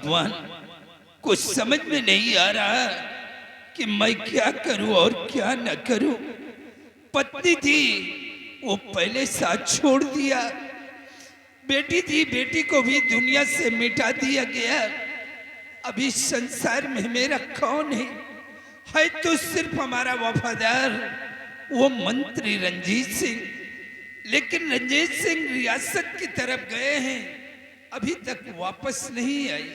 भगवान, कुछ समझ में नहीं आ रहा कि मैं क्या करूं और क्या न करूं। पत्नी थी, वो पहले साथ छोड़ दिया। बेटी थी, बेटी को भी दुनिया से मिटा दिया गया। अभी संसार में मेरा कौन है तो सिर्फ हमारा वफादार वो मंत्री रंजीत सिंह। लेकिन रंजीत सिंह रियासत की तरफ गए हैं, अभी तक वापस नहीं आई।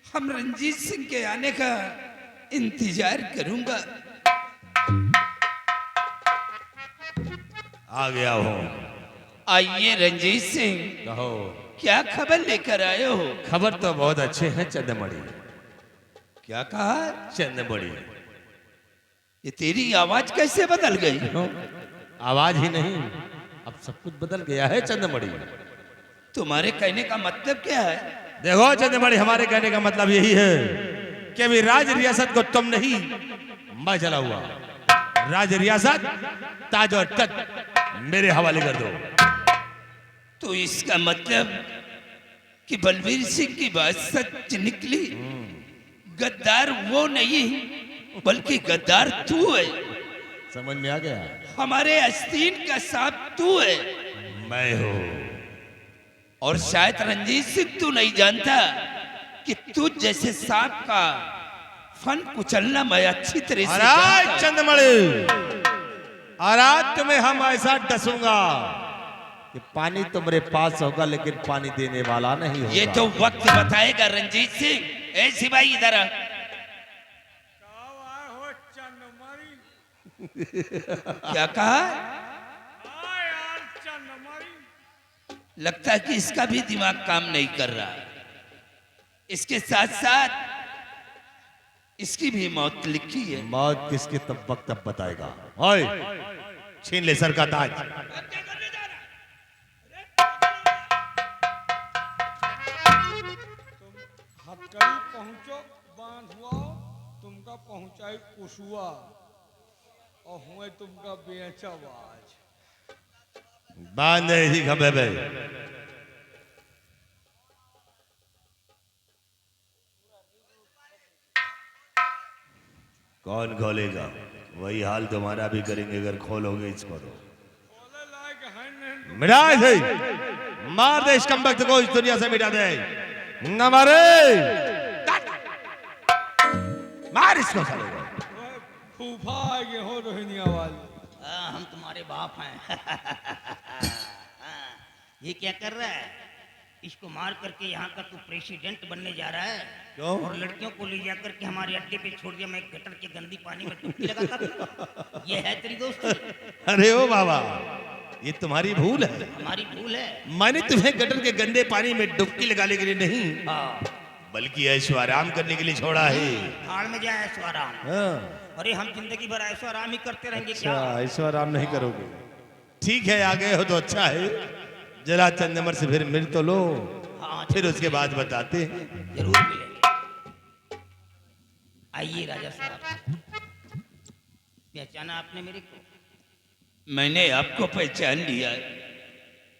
हम रंजीत सिंह के आने का इंतजार करूंगा। आ गया हो। आइए रंजीत सिंह, कहो। क्या खबर लेकर आए हो? खबर तो बहुत अच्छे हैं चंदमणि। क्या कहा? चंदमणि, ये तेरी आवाज कैसे बदल गई? आवाज ही नहीं, अब सब कुछ बदल गया है चंदमणि। तुम्हारे कहने का मतलब क्या है? देखो चंदमणि, हमारे कहने का मतलब यही है कि अभी राज रियासत को तुम नहीं, मैं चला हुआ। राज रियासत, ताज और तख्त मेरे हवाले कर दो। तो इसका मतलब कि बलवीर सिंह की बात सच निकली। गद्दार वो नहीं, बल्कि गद्दार तू है। समझ में आ गया? हमारे आस्तीन का सांप तू है। मैं हूं। और शायद रंजीत सिंह तू नहीं जानता कि तू जैसे सांप का फन कुचलना मैं अच्छी तरह से जानता हूं। चंदमणि, आज तुम्हें हम ऐसा डसूंगा कि पानी तुम्हारे पास होगा लेकिन पानी देने वाला नहीं होगा। ये तो वक्त बताएगा रंजीत सिंह। ए सिपाही इधर आ। क्या कहा? लगता है कि इसका भी दिमाग काम नहीं कर रहा। इसके साथ साथ इसकी भी मौत लिखी है। मौत किसके तब वक्त तब बताएगा। ओए, छीन ले सर का ताज। हथकड़ी पहुंचो बांधुआ, तुमका पहुंचाई कुशुआ और हुए तुमका बेचवाज। बांध ही खबे बे। कौन खोलेगा? वही हाल तुम्हारा भी करेंगे अगर खोलोगे इसको तो। बोले लायक है नहीं। मिटा दे, मार दे इस कमबख्त को, इस दुनिया से मिटा दे। न मारे, मार इसको साले को। फूफा ये हो रोहिणी वाली। हम तुम्हारे बाप हैं। ये क्या कर रहा है? इसको मार करके यहाँ का तू प्रेसिडेंट बनने जा रहा है? क्यों? और लड़कियों को ले जा करके हमारे अड्डे पे छोड़ दिया, मैं गटर के गंदी पानी में डुबकी लगाता था। ये है तेरी दोस्ती? अरे ओ बाबा, ये तुम्हारी भूल है। हमारी भूल है। मैंने तुम्हें गटर के गंदे पानी में डुबकी लगाने के लिए नहीं, हाँ, बल्कि ऐशो आराम करने के लिए छोड़ा है। थाड़ में जाए ऐसो आराम। हाँ। अरे हम जिंदगी भर ऐसो आराम ही करते रहेंगे अच्छा, क्या? ऐशो आराम नहीं करोगे? ठीक है, आ गए हो तो अच्छा है। जरा चंदमर से फिर मिल तो लो, हाँ, फिर उसके बाद बताते हैं। जरूर मिले। आइए राजा साहब, पहचाना आपने मेरे को? मैंने आपको पहचान लिया।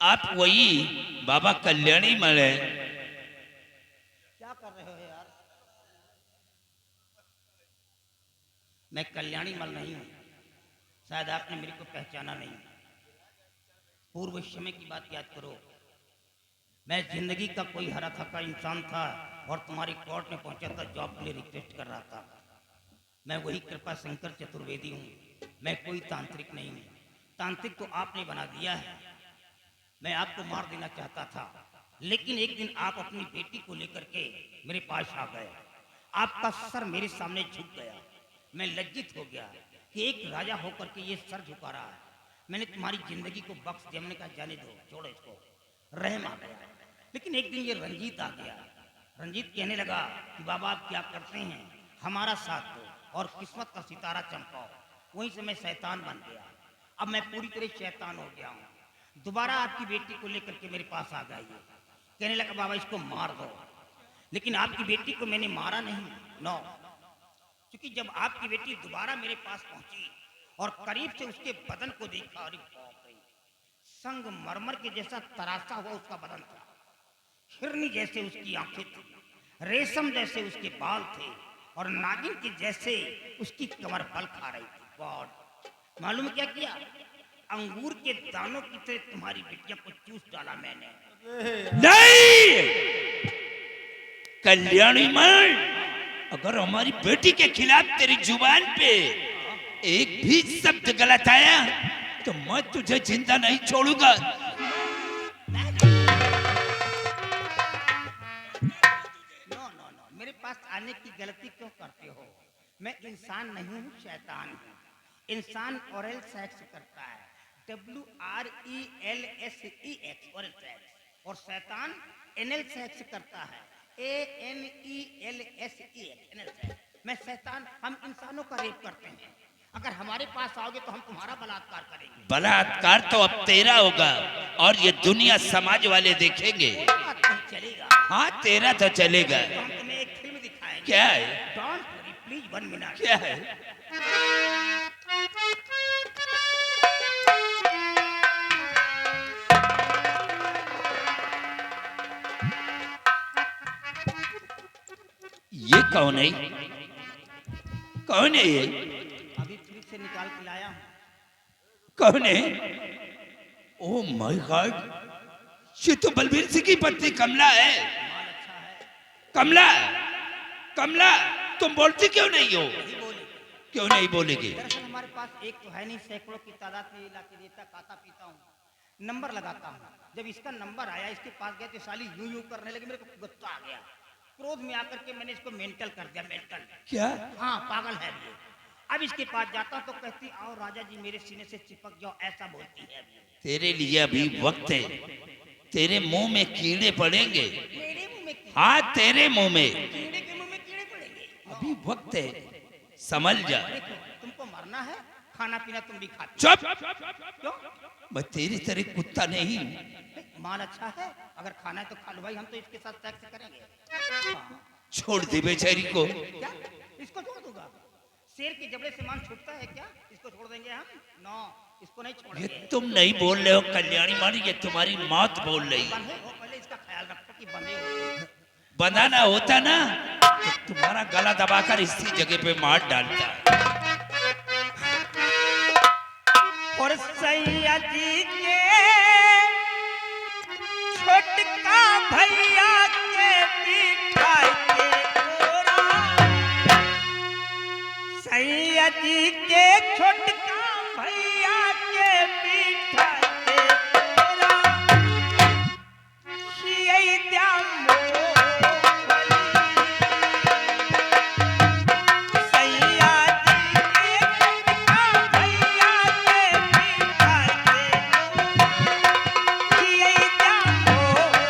आप वही बाबा कल्याणी मल है। क्या कर रहे हो यार? मैं कल्याणी मल नहीं हूं। शायद आपने मेरे को पहचाना नहीं। पूर्व समय की बात याद करो। मैं जिंदगी का कोई हरा थका इंसान था और तुम्हारी कोर्ट में पहुंचा था, जॉब के लिए रिक्वेस्ट कर रहा था। मैं वही कृपा शंकर चतुर्वेदी हूँ। मैं कोई तांत्रिक नहीं हूँ। तांत्रिक तो आपने बना दिया है। मैं आपको मार देना चाहता था, लेकिन एक दिन आप अपनी बेटी को लेकर के मेरे पास आ गए। आपका सर मेरे सामने झुक गया। मैं लज्जित हो गया कि एक राजा होकर के ये सर झुका रहा है। मैंने तुम्हारी जिंदगी को बख्श दिया। मैंने कहा जाने दो, छोड़ो इसको, रहम आ गया। लेकिन एक दिन ये रंजीत आ गया। रंजीत कहने लगा कि बाबा आप क्या करते हैं, हमारा साथ दो और किस्मत का सितारा चमकाओ। वहीं से मैं शैतान बन गया। अब मैं पूरी तरह शैतान हो गया हूँ। दोबारा आपकी बेटी को लेकर के मेरे पास आ गई। कहने लगा बाबा इसको मार दो। लेकिन आपकी बेटी को मैंने मारा नहीं, नो। क्योंकि जब आपकी बेटी दोबारा मेरे पास पहुंची और करीब से उसके बदन को देखा, अरे बाप रे, संगमरमर के जैसा तरासा हुआ उसका बदन था। हिरनी जैसे उसकी आंखें थी। रेशम जैसे उसके बाल थे और नागिन के जैसे उसकी कमर बल खा रही थी। गॉड, मालूम क्या किया? अंगूर के दानों की तरह तुम्हारी बिटिया को चूस डाला मैंने। नहीं कल्याणी मन, अगर हमारी बेटी के खिलाफ तेरी जुबान पे एक भी शब्द गलत आया तो मैं तुझे जिंदा नहीं छोड़ूंगा। नो नो नो, मेरे पास आने की गलती क्यों करते हो? मैं इंसान नहीं हूँ, शैतान हूँ। इंसान ओरल सेक्स करता है, WRELSEX ओरल सेक्स, और शैतान एनल सेक्स करता है, ANELSEX एनल सेक्स। मैं शैतान, हम इंसानों का रेप करते हैं। अगर हमारे पास आओगे तो हम तुम्हारा बलात्कार करेंगे। बलात्कार तो अब तेरा होगा और ये दुनिया समाज वाले देखेंगे। कोई बात नहीं, चलेगा। हाँ तेरा तो चलेगा। तो हम तुम्हें एक फिल्म दिखाएंगे। क्या है? Don't worry please, 1 minute. क्या है? ये कौन है? कौन है ये? अभी फ्रिज से निकाल के लाया हूँ। कौन है? ओ माय गॉड, ये तो बलबीर सिंह की पत्नी कमला है। माल अच्छा है। कमला, कमला तुम बोलती क्यों नहीं हो? नहीं बोले। क्यों नहीं बोलेगी? दरअसल हमारे पास एक तो है नहीं, सैकड़ों की तादाद में ला के देता, खाता पीता हूँ, नंबर लगाता हूँ। जब इसका नंबर आया, इसके पास गया तो साली यूं यूं करने लगी, मेरे को गुस्सा आ गया। क्रोध में आकर के मैंने इसको मेंटल कर दिया, मेंटल। क्या? हाँ, पागल है ये। अब इसके पास जाता हूं तो कहती आओ राजा जी मेरे सीने से चिपक जाओ, ऐसा बोलती है अभी। तेरे लिए अभी वक्त है, तेरे मुंह में कीड़े पड़ेंगे। मेरे मुंह में कीड़े? हाँ तेरे मुंह में कीड़े के मुंह में कीड़े पड़ेंगे? अभी वक्त है, समझ जा। देखो, तुमको मरना है, खाना पीना तुम भी खाते चुप, क्यों? मैं तेरी तरह कुत्ता नहीं हूं। माल अच्छा है, अगर खाना है तो खा लो भाई, हम तो इसके साथ सेक्स करेंगे। हाँ। छोड़ दे बेचारी को। क्या? इसको छोड़ दूंगा? शेर के जबड़े से मान छूटता है क्या? इसको छोड़ देंगे हम? नो, इसको नहीं ये छोड़ेंगे। तुम नहीं बोल रहे हो कल्याणी मानी, ये तुम्हारी मौत बोल रही है। बंधे हो, पहले इसका ख्याल रखो कि बंधे हो। बनाना होता ना तो तुम्हारा गला दबाकर इसी जगह पे मार डालता। और सैया जी के छोटका भैया के पिठाई के कोरा, सैया जी के छोटका भैया के पिठाई के कोरा, खियाई द्या मोहली। सैया जी के छोटका भैया के पिठाई के कोरा, खियाई द्या मोहली।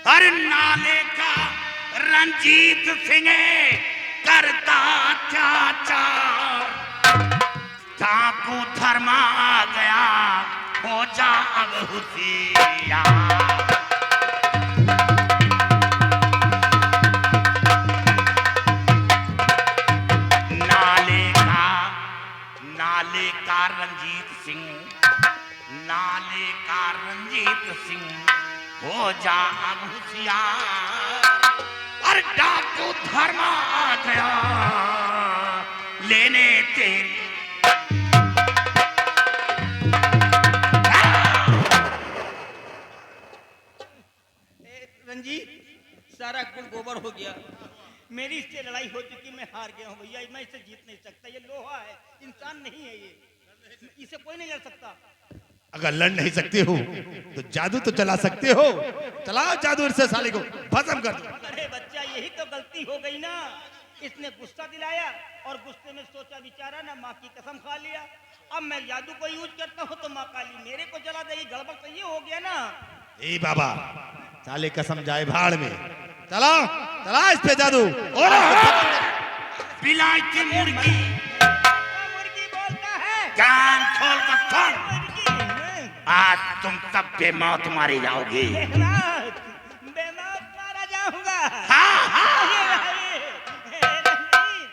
हर नाले का रंजीत सिंह करता अत्याचार, डाकू धर्मा आ गया हो जा अब होशियार। नाले का रंजीत सिंह, नाले का रंजीत सिंह हो जा अब होशियार। और डाकू धर्मा आ गया लेने तेरी। रंजीत, सारा गुड़ गोबर हो गया। मेरी इससे लड़ाई हो चुकी, मैं हार गया हूँ भैया, मैं इसे जीत नहीं सकता। ये लोहा है, इंसान नहीं है ये, इसे कोई नहीं लड़ सकता। अगर लड़ नहीं सकते हो तो जादू तो चला सकते हो। चलाओ जादू से साले को भस्म कर दो। अरे बच्चा, यही तो गलती हो गई ना। इसने गुस्सा दिलाया और गुस्से में सोचा विचारा ना, माँ की कसम खा लिया। अब मैं जादू को यूज करता हूँ तो माँ काली मेरे को जला देगी। गड़बड़ तो ये हो गया ना। ए बाबा, साले कसम जाए भाड़ में। चलाओ चला इस पे जादू। बिलायती मुर्गी मुर्गी बोलता है, कान खोल कर सुन, मुर्गी आज तुम सब बेमौत मारी जाओगे। बेमौत मारा जाऊंगा। हाँ, हाँ। रंजीत,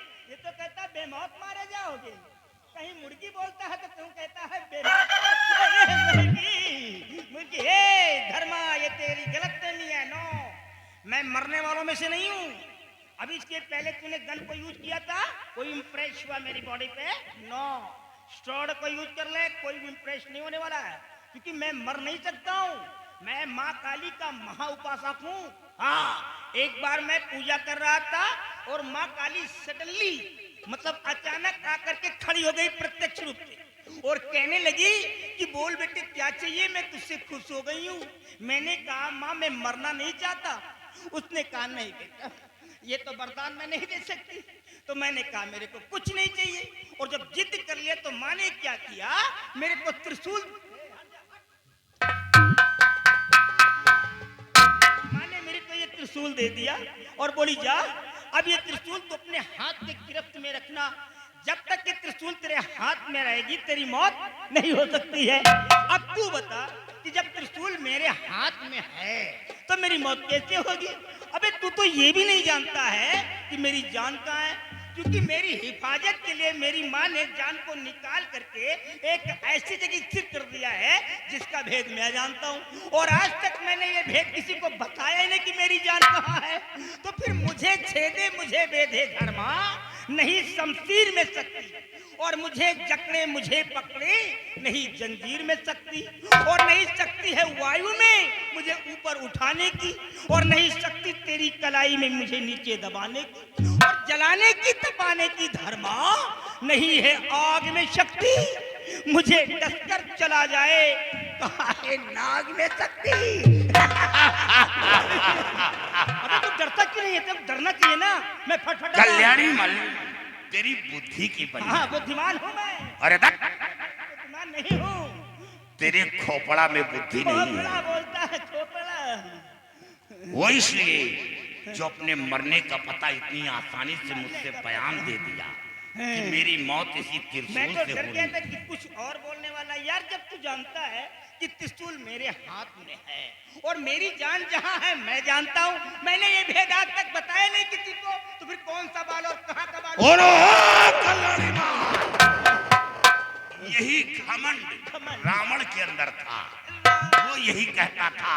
रहेगी मुझे। हे धर्मा, ये तेरी गलतफहमी है। नो, मैं मरने वालों में से नहीं हूँ। अभी इसके पहले तूने गन को यूज किया था, कोई इंप्रेस हुआ मेरी बॉडी पे? नो। स्टोर्ड को यूज कर ले, कोई भी इंप्रेस नहीं होने वाला है, क्योंकि मैं मर नहीं सकता हूँ। मैं माँ काली का महा उपासक हूँ। हाँ, एक बार मैं पूजा कर रहा था और माँ काली सडनली, मतलब अचानक आकर के खड़ी हो गई प्रत्यक्ष रूप से और कहने लगी कि बोल बेटे क्या चाहिए, मैं तुझसे खुश हो गई हूँ। मैंने कहा माँ मैं मरना नहीं चाहता। उसने कहा नहीं बेटा, ये तो वरदान मैं नहीं दे सकती। तो मैंने कहा मेरे को कुछ नहीं चाहिए, और जब जिद कर लिया तो माँ ने क्या किया, मेरे को त्रिशूल, माँ ने मेरे को ये त्रिशूल दे दिया और बोली जा, अब ये त्रिशूल तो अपने हाथ के गिरफ्त में रखना। जब तक ये त्रिशूल तेरे हाथ में रहेगी तेरी मौत नहीं हो सकती है। अब तू बता कि जब त्रिशूल मेरे हाथ में है तो मेरी मौत कैसे होगी? अबे तू तो ये भी नहीं जानता है कि मेरी जान कहाँ है, क्योंकि मेरी हिफाजत के लिए मेरी माँ ने जान को निकाल करके एक ऐसी जगह स्थिर कर दिया है जिसका भेद मैं जानता हूँ, और आज तक मैंने ये भेद किसी को बताया ही नहीं कि मेरी जान कहाँ है। तो फिर मुझे छेदे मुझे बेधे धर्मा, नहीं शमशीर में शक्ति, और मुझे जकड़े मुझे पकड़े नहीं जंजीर में शक्ति, और नहीं शक्ति है वायु में मुझे ऊपर उठाने की, और नहीं शक्ति तेरी कलाई में मुझे नीचे दबाने की और जलाने की तपाने की धर्मा, नहीं है आग में शक्ति मुझे डसकर चला जाए कहा है नाग में शक्ति। अबे तू डरता क्यों नहीं है? तब डरना चाहिए ना। मैं फटफट कल्याणी मल, तेरी बुद्धि की बनी। हाँ बुद्धिमान हूँ मैं। अरे तक बुद्धिमान नहीं हूँ। तेरे खोपड़ा में बुद्धि नहीं खोपड़ा है। बोलता है, खोपड़ा। वो इसलिए जो अपने मरने का पता इतनी आसानी से मुझसे बयान दे दिया कि मेरी मौत इसी मैं त्रिशूल तो से डर गया था होनी। कि कुछ और बोलने वाला। यार जब तू जानता है कि त्रिशूल मेरे हाथ में है और मेरी जान जहां है मैं जानता हूं, मैंने ये भेद आज तक बताया नहीं किसी को, तो फिर कौन सा बाल और कहां का बाल? और कल्याणी मां, यही घमंड रावण के अंदर था। वो यही कहता था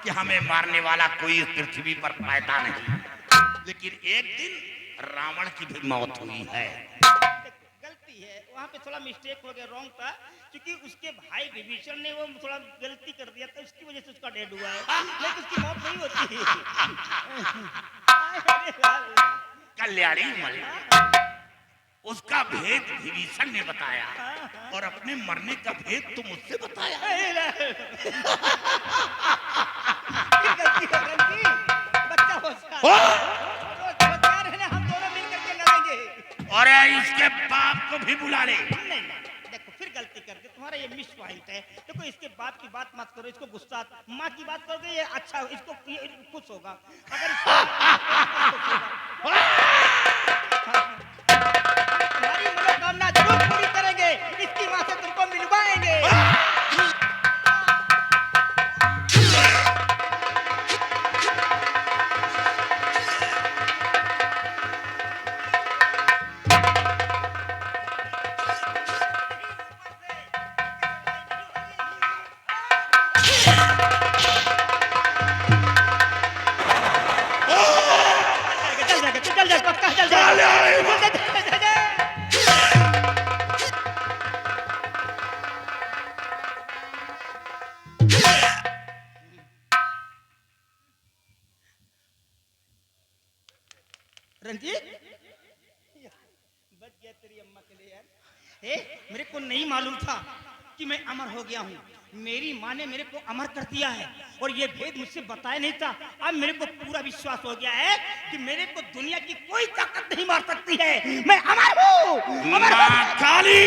कि हमें मारने वाला कोई इस पृथ्वी पर पैदा नहीं, लेकिन एक दिन रावण की भी मौत हुई है। गलती है वहां पे, थोड़ा मिस्टेक हो गया, रॉन्ग था, क्योंकि उसके भाई विभीषण ने वो थोड़ा गलती कर दिया था, उसकी वजह से उसका डेड हुआ है, लेकिन उसकी मौत नहीं होती। कल्याणी मल, उसका भेद विभीषण ने बताया और अपने मरने का भेद तुम मुझसे बताया। गलती हो रही, बच्चा हो सकता हम दोनों मिलकर के लड़ेंगे। और इसके बाप को भी बुला ले। नहीं, देखो फिर गलती कर दी, तुम्हारा ये मिस पॉइंट है। देखो इसके बाप की बात मत करो, इसको गुस्सा, माँ की बात करोगे ये अच्छा, इसको ये खुश होगा। अगर तुम्हारी मनोकामना जरूर पूरी करेंगे, इसकी माँ से तुमको मिलवाएंगे। रंजीत बच गया तेरी अम्मा के लिए यार। मेरे को नहीं मालूम था कि मैं अमर हो गया हूँ। मेरी माँ ने मेरे को अमर कर दिया है और ये भेद मुझसे बताया नहीं था। अब मेरे को पूरा विश्वास हो गया है कि मेरे को दुनिया की कोई ताकत नहीं मार सकती है। मैं अमर हूँ। मां काली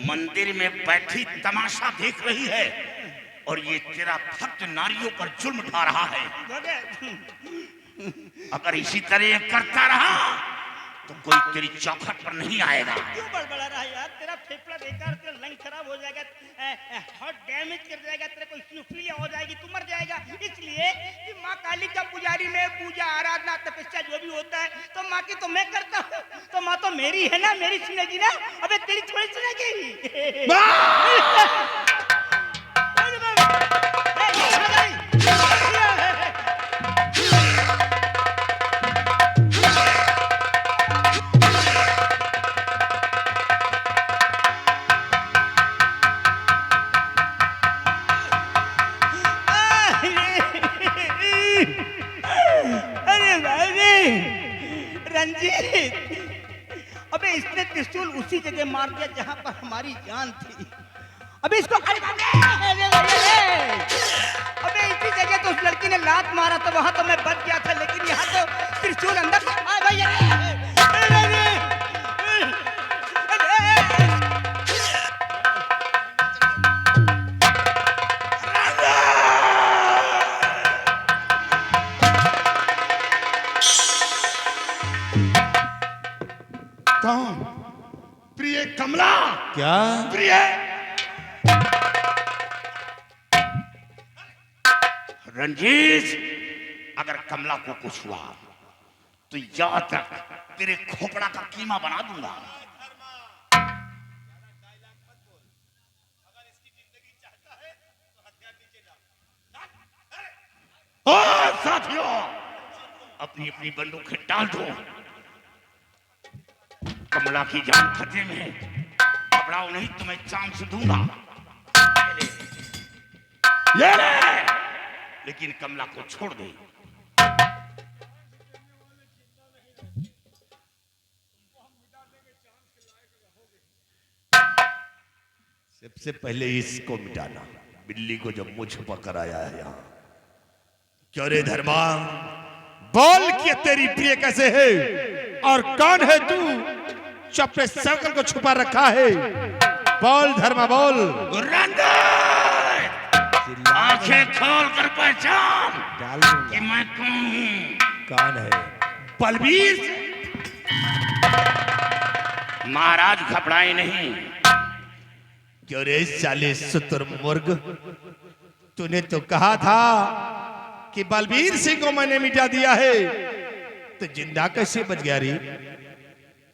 मंदिर में बैठी तमाशा देख रही है और ये तेरा भक्त नारियों पर जुल्म ढा रहा है। अगर इसी तरह ये करता रहा तो कोई तेरी चौखट पर नहीं आएगा। क्यों बड़बड़ा रहा है यार? तेरा फेफड़ा बेकार, तेरा लंग खराब हो जाएगा, हार्ट डैमेज कर जाएगा, तेरे को स्नोफिलिया हो जाएगी, तू मर जाएगा। इसलिए कि माँ काली का पुजारी में पूजा आराधना तपस्या जो भी होता है तो माँ की तो मैं करता हूँ, तो माँ तो मेरी है ना, मेरी सुनेगी ना। अबे तेरी थोड़ी सुनेगी। जगह मार दिया जहां पर हमारी जान थी। अबे इसको अबे इसी जगह तो उस लड़की ने लात मारा तो वहां तो मैं बच गया था, लेकिन यहाँ तो त्रिशूल अंदर से आ भैया। कौन? प्रिय कमला। क्या प्रिय? रंजीत, अगर कमला को कुछ हुआ तो याद रख, तेरे खोपड़ा का कीमा बना दूंगा। और साथियों, अपनी अपनी बंदूकें डाल दो। कमला की जान खतरे में है, घबराओ नहीं, तुम्हें चांस दूंगा। ये ले, लेकिन कमला को छोड़ दे। सबसे पहले इसको मिटाना, बिल्ली को जब मुझ पकड़ आया है यहाँ। क्यों रे धर्मा, बोल कि तेरी प्रिय कैसे है और कौन है तू जो अपने सर्कल को छुपा रखा है? बोल धर्मा बोल। आंखें खोल कर पहचान कि मैं कौन हूँ। कौन है? बलबीर। महाराज घबराए नहीं। क्यों रे साले शुतुरमुर्ग, तूने तो कहा था कि बलबीर सिंह को मैंने मिटा दिया है, तो जिंदा कैसे बच गया रे?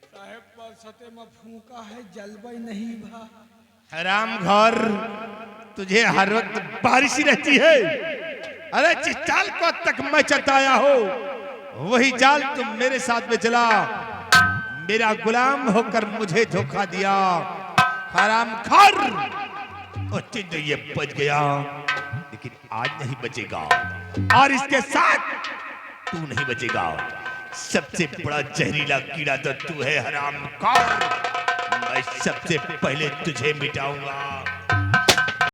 साहेब बरसते में फूका है, जलवा नहीं भा। हराम घर, तुझे हर वक्त बारिश ही रहती है। अरे जिस चाल को अब तक मैं चलता आया हो, वही चाल तुम मेरे साथ में चला। मेरा गुलाम होकर मुझे धोखा दिया। हराम खर, उस दिन तो ये बच गया, लेकिन आज नहीं बचेगा, और इसके साथ तू नहीं बचेगा। सबसे बड़ा जहरीला कीड़ा तो तू है हराम खर। मैं सबसे पहले तुझे मिटाऊंगा।